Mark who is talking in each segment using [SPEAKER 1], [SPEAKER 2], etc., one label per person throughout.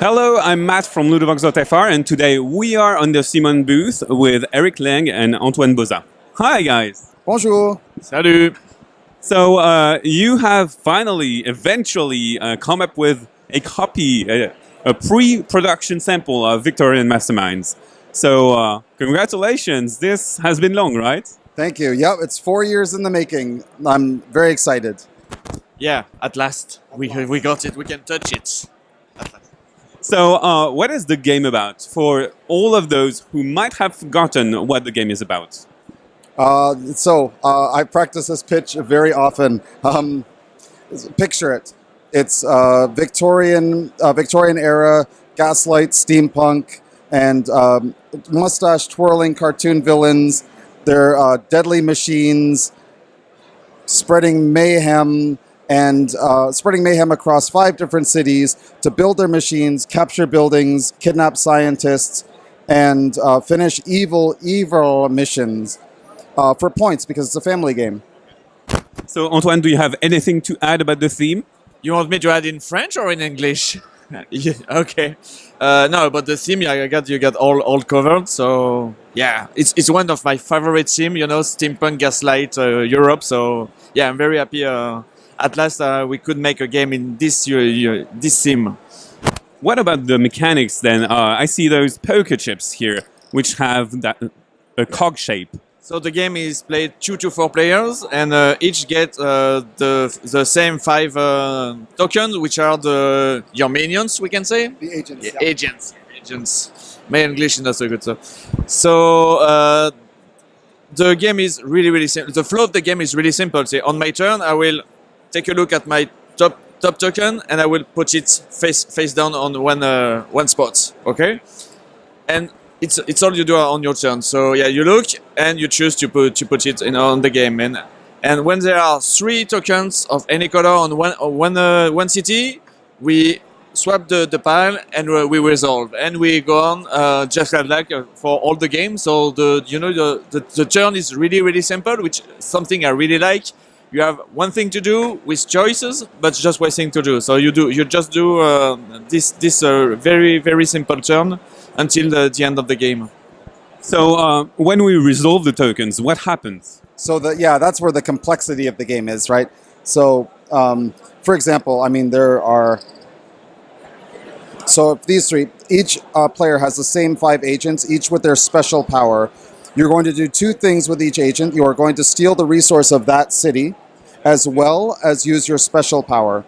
[SPEAKER 1] Hello, I'm Matt from Ludovox.fr, and today we are on the Simon booth with Eric Lang and Antoine Bauza. Hi, guys.
[SPEAKER 2] Bonjour.
[SPEAKER 3] Salut.
[SPEAKER 1] So you have eventually come up with a copy, a pre-production sample of Victorian Masterminds. So congratulations. This has been long, right?
[SPEAKER 2] Thank you. Yep, it's 4 years in the making. I'm very excited.
[SPEAKER 3] Yeah, at last. We got it. We can touch it.
[SPEAKER 1] So what is the game about for all of those who might have forgotten what the game is about?
[SPEAKER 2] I practice this pitch very often. Picture it. It's Victorian era, gaslight, steampunk, and mustache twirling cartoon villains. They're deadly machines spreading mayhem across 5 different cities to build their machines, capture buildings, kidnap scientists, and finish evil missions for points because it's a family game.
[SPEAKER 3] So, Antoine, do you have anything to add about the theme? You want me to add in French or in English? Yeah, okay. No, but the theme, you got all covered. So yeah, it's one of my favorite themes. Steampunk, gaslight, Europe. So yeah, I'm very happy. At last, we could make a game in this theme.
[SPEAKER 1] What about the mechanics then? I see those poker chips here, which have a cog shape.
[SPEAKER 3] So the game is played 2 to 4 players, and each get the same 5 tokens, which are your minions, we can say.
[SPEAKER 2] The agents.
[SPEAKER 3] Yeah. Agents. My English is not so good. So the game is really simple. The flow of the game is really simple. Say, on my turn, I will take a look at my top token, and I will put it face down on one spot. Okay, and it's all you do on your turn. So yeah, you look and you choose to put it on the game, and when there are 3 tokens of any color on one city, we swap the pile and we resolve, and we go on just like for all the game. So the turn is really simple, which is something I really like. You have one thing to do with choices, but just one thing to do. So you just do this very simple turn until the end of the game.
[SPEAKER 1] So when we resolve the tokens, what happens?
[SPEAKER 2] So that's where the complexity of the game is, right? So for example, I mean if these 3, each player has the same 5 agents, each with their special power. You're going to do 2 things with each agent. You are going to steal the resource of that city, as well as use your special power.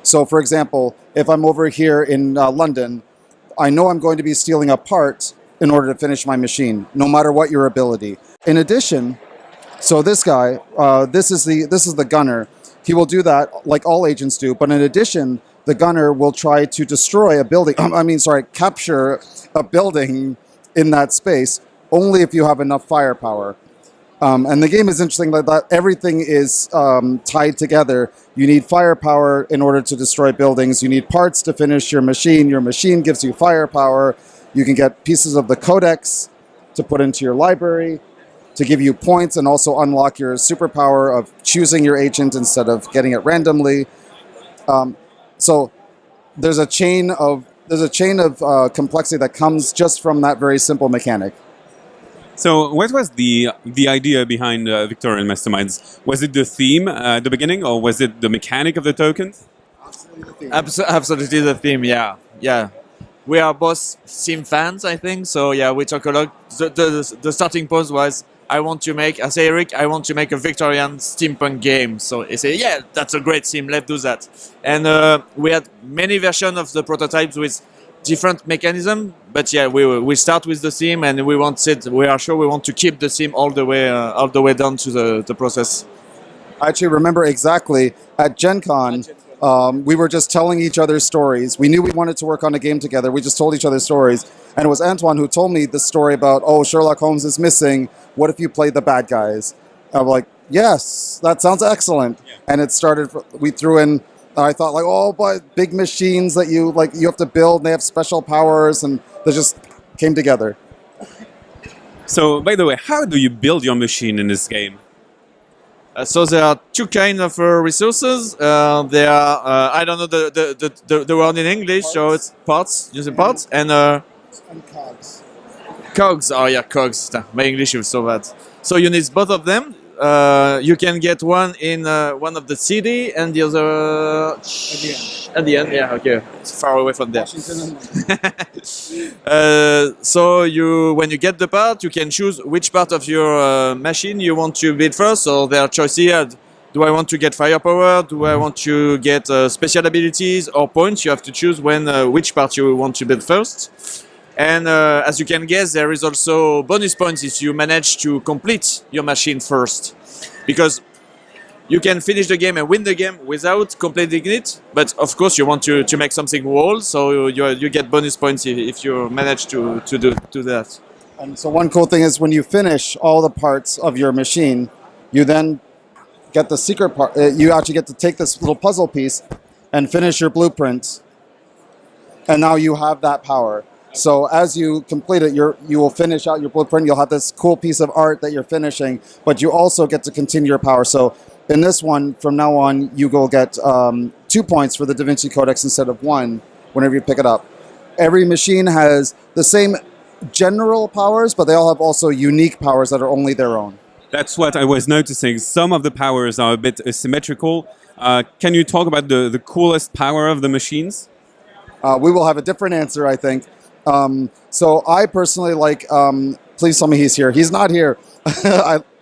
[SPEAKER 2] So, for example, if I'm over here in London, I know I'm going to be stealing a part in order to finish my machine, no matter what your ability. In addition, so this guy, this is the gunner. He will do that like all agents do, but in addition, the gunner will try to destroy a building. Capture a building in that space, only if you have enough firepower. And the game is interesting like that. Everything is tied together. You need firepower in order to destroy buildings. You need parts to finish your machine. Your machine gives you firepower. You can get pieces of the codex to put into your library to give you points and also unlock your superpower of choosing your agent instead of getting it randomly. So there's a chain of complexity that comes just from that very simple mechanic.
[SPEAKER 1] So what was the idea behind Victorian Masterminds? Was it the theme at the beginning, or was it the mechanic of the tokens?
[SPEAKER 3] Absolutely the theme, yeah. We are both theme fans, I think. So yeah, we talk a lot. The starting point was, I say, Eric, I want to make a Victorian steampunk game. So he said, yeah, that's a great theme, let's do that. And we had many versions of the prototypes with different mechanism, but yeah, we start with the theme, and we are sure we want to keep the theme all the way down to the process.
[SPEAKER 2] I actually remember exactly at Gen Con, we were just telling each other stories. We knew we wanted to work on a game together. We just told each other stories, and it was Antoine who told me the story about, Sherlock Holmes is missing. What if you played the bad guys? I'm like, yes, that sounds excellent. Yeah. And it started. We threw in. I thought but big machines that you have to build, and they have special powers, and they just came together.
[SPEAKER 1] So, by the way, how do you build your machine in this game?
[SPEAKER 3] So there are two kind of resources. There are I don't know the word in English, so it's parts, using parts, and
[SPEAKER 2] cogs.
[SPEAKER 3] cogs. Oh yeah, cogs. My English is so bad. So you need both of them. You can get one in one of the city and the other at the end. Yeah, okay, it's far away from there. So when you get the part, you can choose which part of your machine you want to build first. So there are choices here. Do I want to get firepower? Do I want to get special abilities or points? You have to choose which part you want to build first. And as you can guess, there is also bonus points if you manage to complete your machine first. Because you can finish the game and win the game without completing it. But of course, you want to make something whole, so you get bonus points if you manage to do that.
[SPEAKER 2] And so one cool thing is when you finish all the parts of your machine, you then get the secret part. You actually get to take this little puzzle piece and finish your blueprint. And now you have that power. So as you complete it, you will finish out your blueprint. You'll have this cool piece of art that you're finishing, but you also get to continue your power. So in this one, from now on, you will get 2 points for the Da Vinci Codex instead of 1 whenever you pick it up. Every machine has the same general powers, but they all have also unique powers that are only their own.
[SPEAKER 1] That's what I was noticing. Some of the powers are a bit asymmetrical. Can you talk about the coolest power of the machines?
[SPEAKER 2] We will have a different answer, I think. So I personally like, please tell me he's here. He's not here.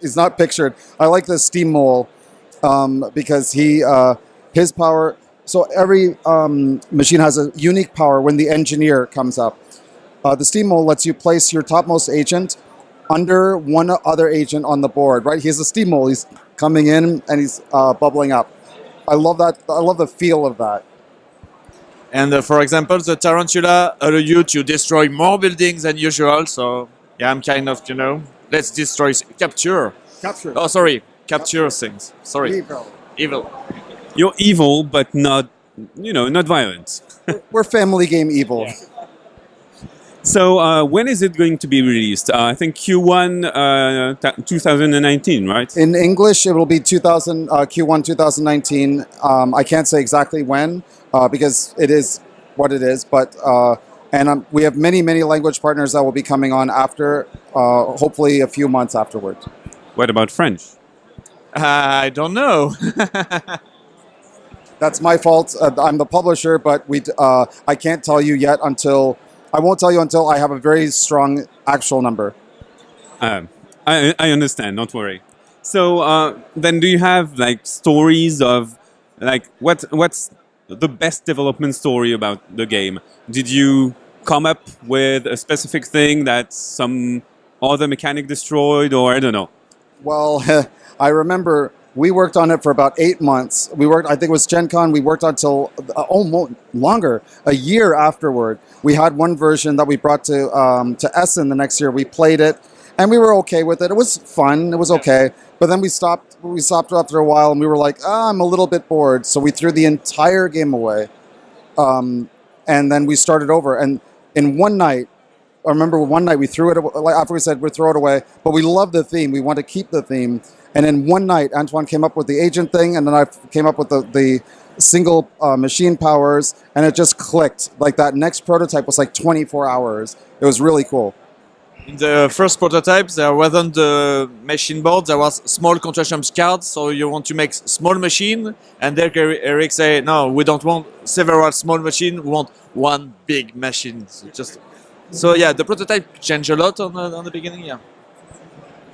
[SPEAKER 2] He's not pictured. I like the steam mole because his power, so every machine has a unique power when the engineer comes up. The steam mole lets you place your topmost agent under one other agent on the board, right? He's a steam mole. He's coming in and he's bubbling up. I love that. I love the feel of that.
[SPEAKER 3] And for example, the tarantula allow you to destroy more buildings than usual. So yeah, I'm kind of, let's destroy, capture.
[SPEAKER 2] Capture.
[SPEAKER 3] Oh, sorry, capture things. Sorry. Evil.
[SPEAKER 1] You're evil, but not, not violent.
[SPEAKER 2] We're family game evil.
[SPEAKER 1] Yeah. So when is it going to be released? I think Q1 2019, right?
[SPEAKER 2] In English, it will be Q1 2019. I can't say exactly when because it is what it is. But we have many language partners that will be coming on after, hopefully a few months afterward.
[SPEAKER 1] What about French?
[SPEAKER 3] I don't know.
[SPEAKER 2] That's my fault. I'm the publisher, but I can't tell you yet until... I won't tell you until I have a very strong actual number.
[SPEAKER 1] I understand. Don't worry. So then, do you have stories of what's the best development story about the game? Did you come up with a specific thing that some other mechanic destroyed, or I don't know?
[SPEAKER 2] Well, I remember we worked on it for about 8 months. I think it was Gen Con, we worked until almost longer, a year afterward. We had one version that we brought to Essen the next year. We played it, and we were okay with it. It was fun, it was okay. But then we stopped after a while, and we were like, I'm a little bit bored. So we threw the entire game away. And then we started over. And in one night, I remember one night we threw it away, after we said we'd throw it away, but we loved the theme. We wanted to keep the theme. And in one night, Antoine came up with the agent thing, and then I came up with the single machine powers, and it just clicked. That next prototype was 24 hours. It was really cool.
[SPEAKER 3] In the first prototype, there wasn't the machine board. There was small construction cards, so you want to make small machine. And there Eric say, no, we don't want several small machine. We want one big machine. So yeah, the prototype changed a lot on the beginning. Yeah.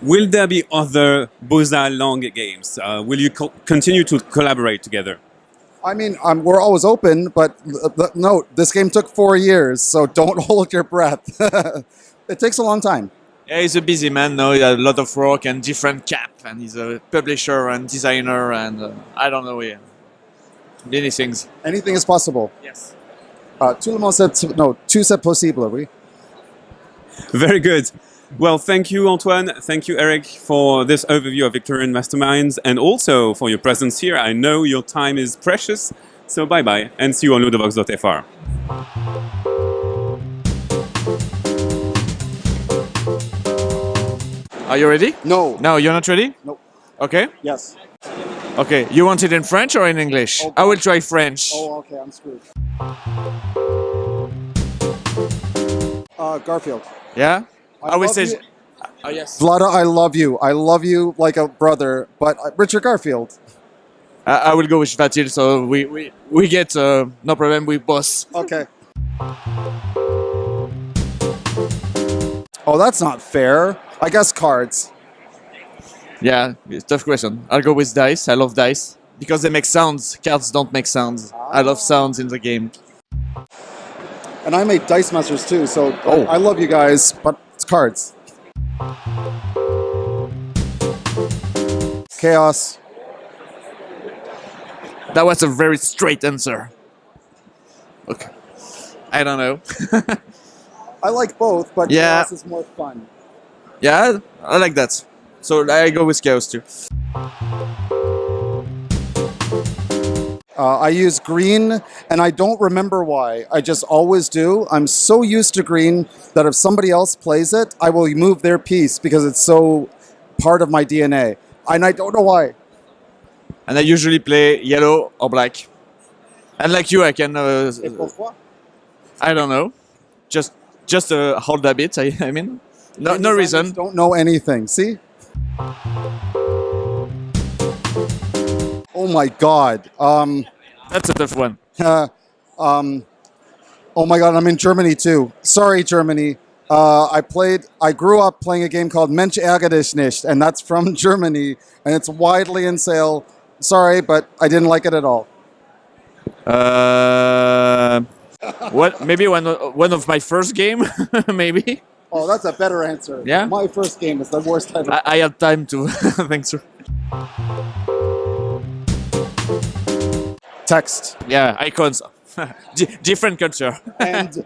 [SPEAKER 1] Will there be other Bauza Lang games? Will you continue to collaborate together?
[SPEAKER 2] I mean, we're always open, but note, this game took 4 years, so don't hold your breath. It takes a long time.
[SPEAKER 3] Yeah, he's a busy man now. He has a lot of work and different cap, and he's a publisher and designer, and I don't know, many things.
[SPEAKER 2] Anything is possible.
[SPEAKER 3] Yes.
[SPEAKER 2] Tout c'est possible, oui.
[SPEAKER 1] Very good. Well, thank you, Antoine. Thank you, Eric, for this overview of Victorian Masterminds and also for your presence here. I know your time is precious, so bye-bye and see you on ludovox.fr.
[SPEAKER 3] Are you ready?
[SPEAKER 2] No.
[SPEAKER 3] No, you're not ready?
[SPEAKER 2] Nope.
[SPEAKER 3] Okay.
[SPEAKER 2] Yes.
[SPEAKER 3] Okay, you want it in French or in English?
[SPEAKER 2] Oh,
[SPEAKER 3] I will try French.
[SPEAKER 2] Oh, okay, I'm screwed. Garfield.
[SPEAKER 3] Yeah? I will
[SPEAKER 2] love
[SPEAKER 3] say...
[SPEAKER 2] you.
[SPEAKER 3] Oh, yes.
[SPEAKER 2] Vlada, I love you. I love you like a brother, but Richard Garfield.
[SPEAKER 3] I will go with Vatil, so we get no problem with boss.
[SPEAKER 2] Okay. Oh, that's not fair. I guess cards.
[SPEAKER 3] Yeah, it's a tough question. I'll go with dice. I love dice. Because they make sounds. Cards don't make sounds. I love sounds in the game.
[SPEAKER 2] And I made Dice Masters too, so
[SPEAKER 3] Oh.
[SPEAKER 2] I love you guys, but it's cards. Chaos.
[SPEAKER 3] That was a very straight answer. Okay. I don't know.
[SPEAKER 2] I like both, but
[SPEAKER 3] Yeah.
[SPEAKER 2] Chaos is more fun.
[SPEAKER 3] Yeah, I like that. So I go with Chaos too.
[SPEAKER 2] I use green, and I don't remember why. I just always do. I'm so used to green that if somebody else plays it, I will move their piece because it's so part of my DNA. And I don't know why.
[SPEAKER 3] And I usually play yellow or black. And like you, I can... I don't know. Just a hold habit, I mean. No
[SPEAKER 2] Designers
[SPEAKER 3] reason.
[SPEAKER 2] Don't know anything. See? Oh my God.
[SPEAKER 3] That's a tough one.
[SPEAKER 2] Oh my God, I'm in Germany too. Sorry, Germany. I grew up playing a game called Mensch ärger dich nicht, and that's from Germany, and it's widely in sale. Sorry, but I didn't like it at all.
[SPEAKER 3] What? Maybe one of my first game, maybe.
[SPEAKER 2] Oh, that's a better answer.
[SPEAKER 3] Yeah?
[SPEAKER 2] My first game is the worst ever.
[SPEAKER 3] I had time to think so.
[SPEAKER 2] Text.
[SPEAKER 3] Yeah, icons. Different culture.
[SPEAKER 2] And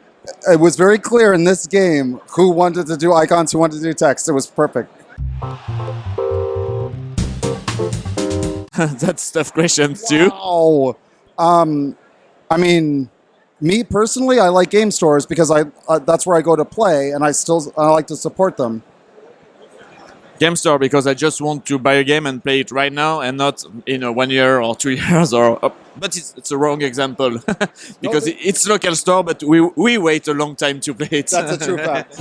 [SPEAKER 2] it was very clear in this game who wanted to do icons, who wanted to do text. It was perfect.
[SPEAKER 3] That's a tough question too.
[SPEAKER 2] Wow. I mean, me personally, I like game stores because that's where I go to play, and I like to support them.
[SPEAKER 3] Game store because I just want to buy a game and play it right now and not in 1 year or 2 years or. But it's a wrong example because it's local store, but we wait a long time to play it.
[SPEAKER 2] That's a true fact.